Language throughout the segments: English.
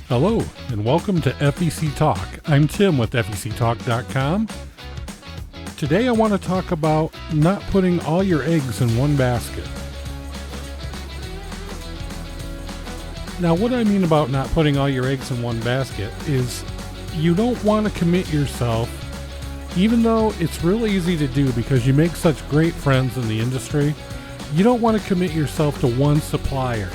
Hello, and welcome to FEC Talk. I'm Tim with FECTalk.com. Today I want to talk about not putting all your eggs in one basket. Now, what I mean about not putting all your eggs in one basket is you don't want to commit yourself, even though it's real easy to do because you make such great friends in the industry. You don't want to commit yourself to one supplier,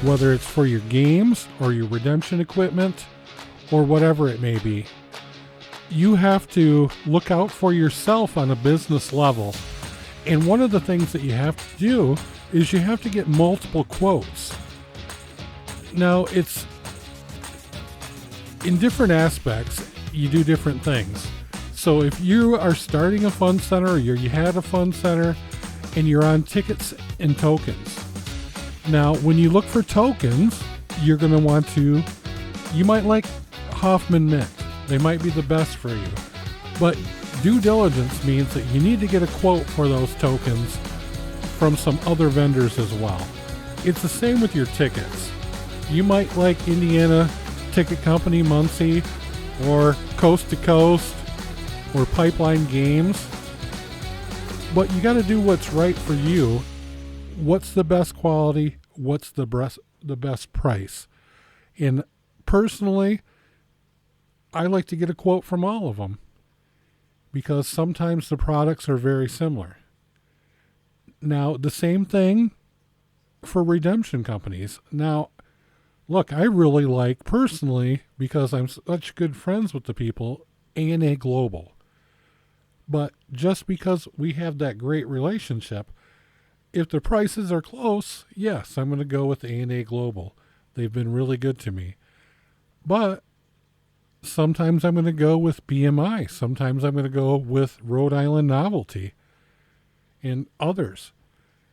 whether it's for your games or your redemption equipment or whatever it may be. You have to look out for yourself on a business level. And one of the things that you have to do is you have to get multiple quotes. Now, it's in different aspects, you do different things. So if you are starting a fund center or you had a fund center and you're on tickets and tokens, now, when you look for tokens, you're going to want to, you might like Hoffman Mint. They might be the best for you. But due diligence means that you need to get a quote for those tokens from some other vendors as well. It's the same with your tickets. You might like Indiana Ticket Company, Muncie, or Coast to Coast, or Pipeline Games. But you got to do what's right for you. What's the best quality? What's the best price? And personally, I like to get a quote from all of them because sometimes the products are very similar. Now, the same thing for redemption companies. Now, look, I really like personally, because I'm such good friends with the people, A&A Global. But just because we have that great relationship, if the prices are close, yes, I'm going to go with A&A Global. They've been really good to me. But sometimes I'm going to go with BMI. Sometimes I'm going to go with Rhode Island Novelty and others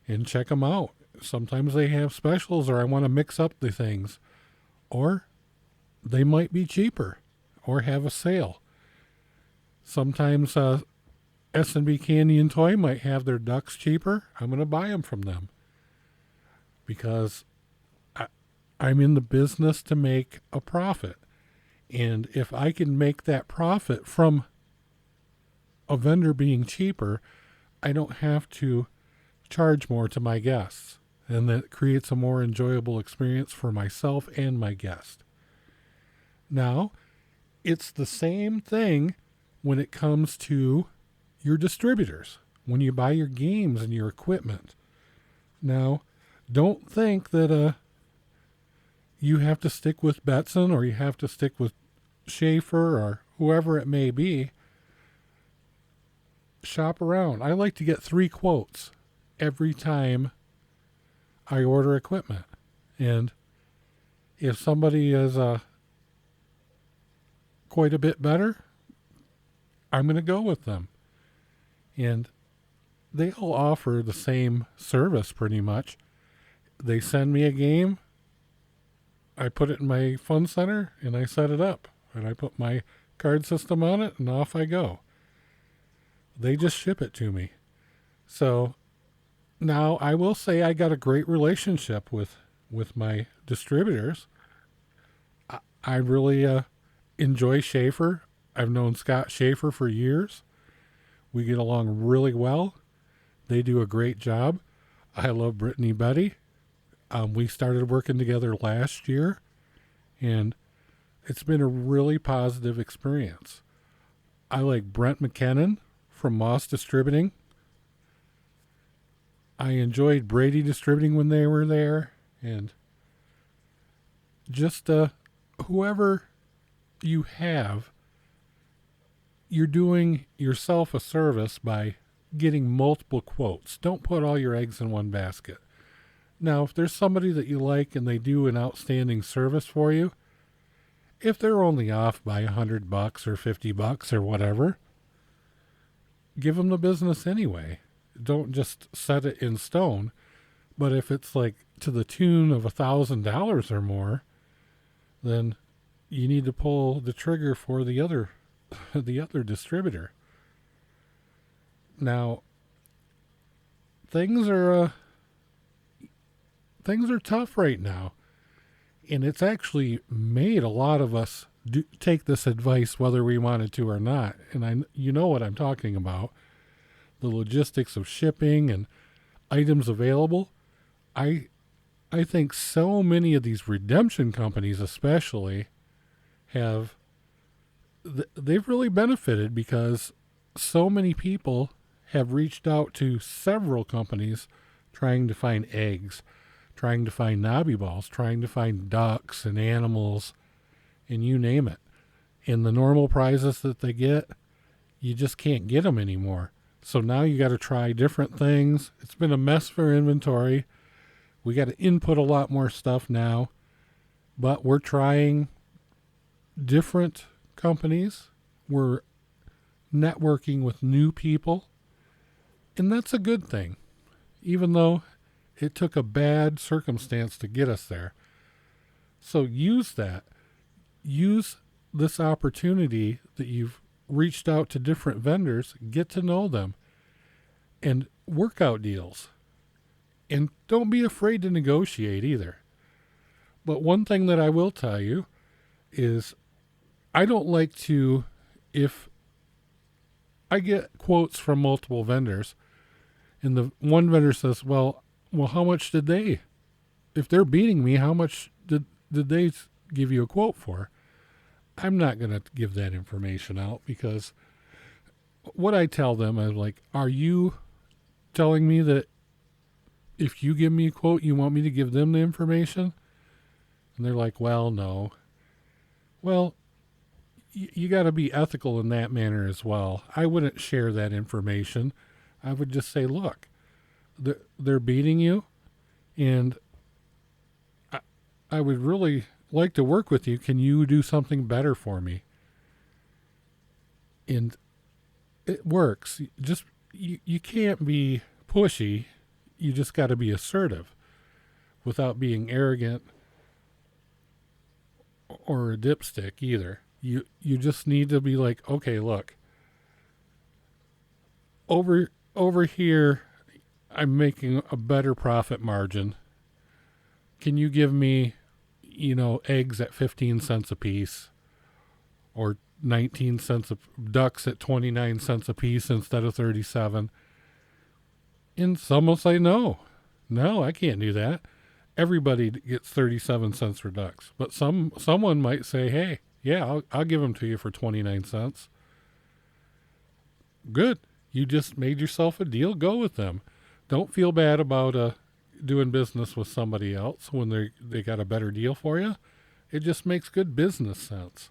and check them out. Sometimes they have specials or I want to mix up the things. Or they might be cheaper or have a sale. Sometimes S&B Candy and Toy might have their ducks cheaper. I'm going to buy them from them because I'm in the business to make a profit. And if I can make that profit from a vendor being cheaper, I don't have to charge more to my guests. And that creates a more enjoyable experience for myself and my guest. Now, it's the same thing when it comes to your distributors, when you buy your games and your equipment. Now, don't think that you have to stick with Betson or you have to stick with Schaefer or whoever it may be. Shop around. I like to get 3 quotes every time I order equipment. And if somebody is quite a bit better, I'm going to go with them. And they all offer the same service pretty much. They send me a game, I put it in my fund center, and I set it up. And I put my card system on it, and off I go. They just ship it to me. So now I will say I got a great relationship with my distributors. I really enjoy Schaefer. I've known Scott Schaefer for years. We get along really well. They do a great job. I love Brittany Betty. We started working together last year, and it's been a really positive experience. I like Brent McKinnon from Moss Distributing. I enjoyed Brady Distributing when they were there, and just whoever you have, you're doing yourself a service by getting multiple quotes. Don't put all your eggs in one basket. Now, if there's somebody that you like and they do an outstanding service for you, if they're only off by $100 or $50 or whatever, give them the business anyway. Don't just set it in stone. But if it's like to the tune of $1,000 or more, then you need to pull the trigger for the other distributor. Now, things are tough right now, And it's actually made a lot of us take this advice whether we wanted to or not. And you know what I'm talking about. The logistics of shipping and items available. I think so many of these redemption companies especially they've really benefited because so many people have reached out to several companies trying to find eggs, trying to find knobby balls, trying to find ducks and animals, and you name it. And the normal prizes that they get, you just can't get them anymore. So now you got to try different things. It's been a mess for inventory. We got to input a lot more stuff now, but we're trying different companies. We're networking with new people, and that's a good thing, even though it took a bad circumstance to get us there. So use that. Use this opportunity that you've reached out to different vendors, get to know them, and work out deals. And don't be afraid to negotiate either. But one thing that I will tell you is I don't like to, if I get quotes from multiple vendors and the one vendor says, well, how much did they, if they're beating me, how much did they give you a quote for? I'm not going to give that information out, because what I tell them is like, are you telling me that if you give me a quote, you want me to give them the information? And they're like, well, no. Well, you got to be ethical in that manner as well. I wouldn't share that information. I would just say, look, they're beating you, and I would really like to work with you. Can you do something better for me? And it works. Just you can't be pushy. You just got to be assertive without being arrogant or a dipstick either. You just need to be like, okay, look, over here, I'm making a better profit margin. Can you give me, eggs at 15 cents a piece, or 19 cents ducks at 29 cents a piece instead of 37? And some will say, no, I can't do that. Everybody gets 37 cents for ducks. But someone might say, hey, yeah, I'll give them to you for 29 cents. Good. You just made yourself a deal. Go with them. Don't feel bad about doing business with somebody else when they got a better deal for you. It just makes good business sense.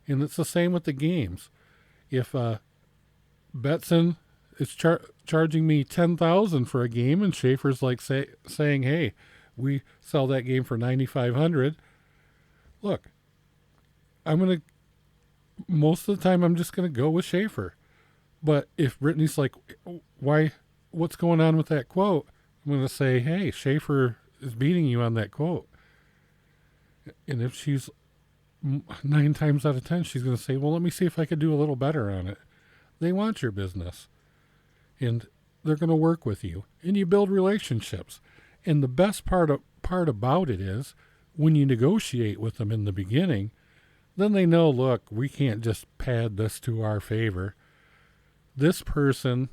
And it's the same with the games. If Betson is charging me $10,000 for a game, and Schaefer's like saying, hey, we sell that game for $9,500. Look, most of the time I'm just going to go with Schaefer. But if Brittany's like, what's going on with that quote? I'm going to say, hey, Schaefer is beating you on that quote. And if she's 9 times out of 10, she's going to say, well, let me see if I could do a little better on it. They want your business, and they're going to work with you, and you build relationships. And the best part about it is when you negotiate with them in the beginning, then they know, look, we can't just pad this to our favor. This person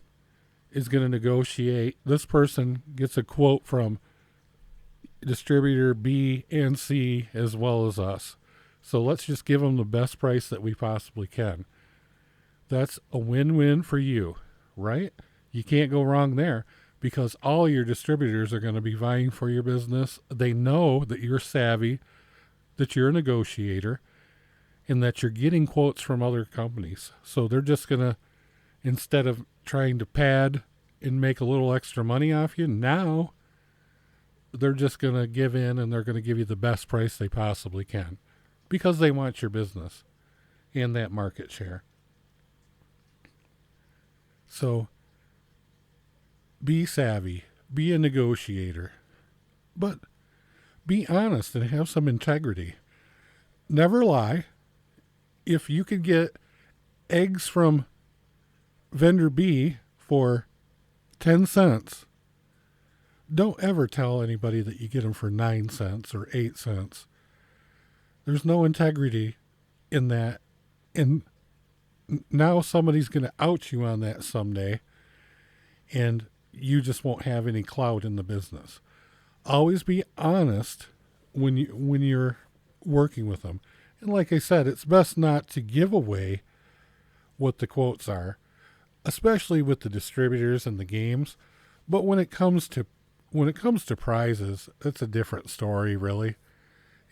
is going to negotiate. This person gets a quote from distributor B and C as well as us. So let's just give them the best price that we possibly can. That's a win-win for you, right? You can't go wrong there, because all your distributors are going to be vying for your business. They know that you're savvy, that you're a negotiator, and that you're getting quotes from other companies. So they're just going to, instead of trying to pad and make a little extra money off you, now they're just going to give in, and they're going to give you the best price they possibly can, because they want your business and that market share. So be savvy, be a negotiator, but be honest and have some integrity. Never lie. If you could get eggs from vendor B for 10 cents, don't ever tell anybody that you get them for 9 cents or 8 cents. There's no integrity in that. And now somebody's going to out you on that someday, and you just won't have any clout in the business. Always be honest when you're working with them. And like I said, it's best not to give away what the quotes are, especially with the distributors and the games. But when it comes to prizes, it's a different story, really.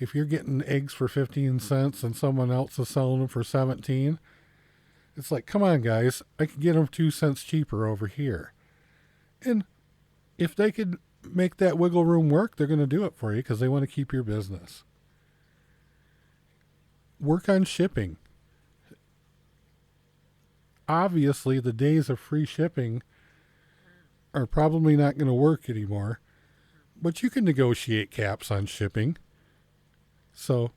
If you're getting eggs for 15 cents and someone else is selling them for 17, it's like, come on, guys, I can get them 2 cents cheaper over here. And if they could make that wiggle room work, they're going to do it for you because they want to keep your business. Work on shipping. Obviously, the days of free shipping are probably not going to work anymore, but you can negotiate caps on shipping. So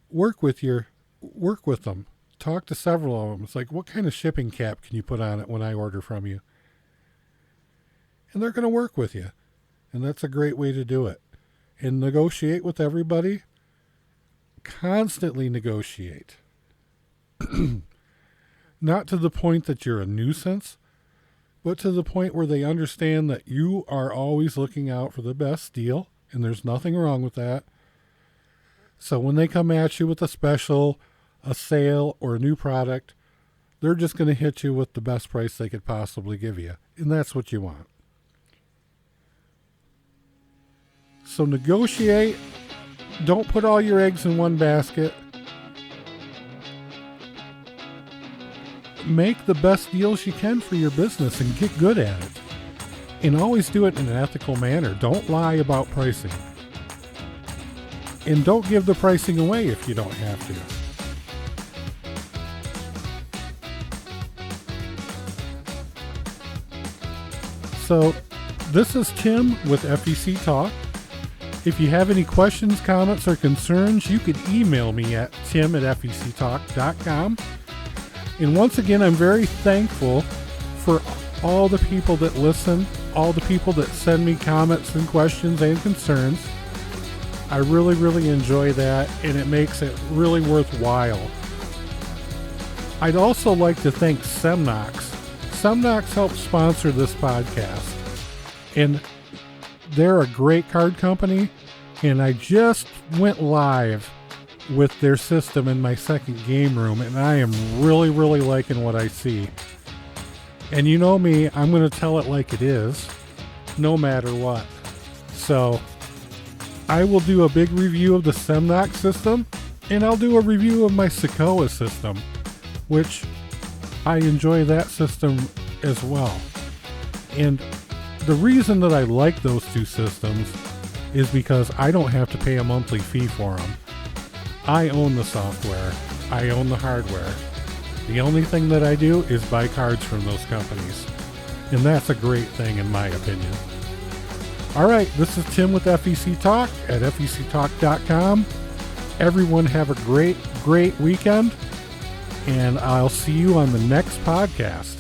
work with them. Talk to several of them. It's like, what kind of shipping cap can you put on it when I order from you? And they're going to work with you. And that's a great way to do it. And negotiate with everybody. Constantly negotiate. Not to the point that you're a nuisance, but to the point where they understand that you are always looking out for the best deal, and there's nothing wrong with that. So when they come at you with a special, a sale, or a new product, they're just going to hit you with the best price they could possibly give you. And that's what you want. So negotiate. Don't put all your eggs in one basket. Make the best deals you can for your business and get good at it. And always do it in an ethical manner. Don't lie about pricing. And don't give the pricing away if you don't have to. So, this is Tim with FEC Talk. If you have any questions, comments, or concerns, you could email me at tim@fectalk.com. And once again, I'm very thankful for all the people that listen, all the people that send me comments and questions and concerns. I really, really enjoy that, and it makes it really worthwhile. I'd also like to thank Semnox. Semnox helps sponsor this podcast, and they're a great card company, and I just went live with their system in my second game room, and I am really, really liking what I see. And you know me, I'm going to tell it like it is, no matter what. So I will do a big review of the Semnox system, and I'll do a review of my Sequoia system, which I enjoy that system as well. And the reason that I like those two systems is because I don't have to pay a monthly fee for them. I own the software. I own the hardware. The only thing that I do is buy cards from those companies. And that's a great thing in my opinion. All right, this is Tim with FEC Talk at fectalk.com. Everyone have a great, great weekend, and I'll see you on the next podcast.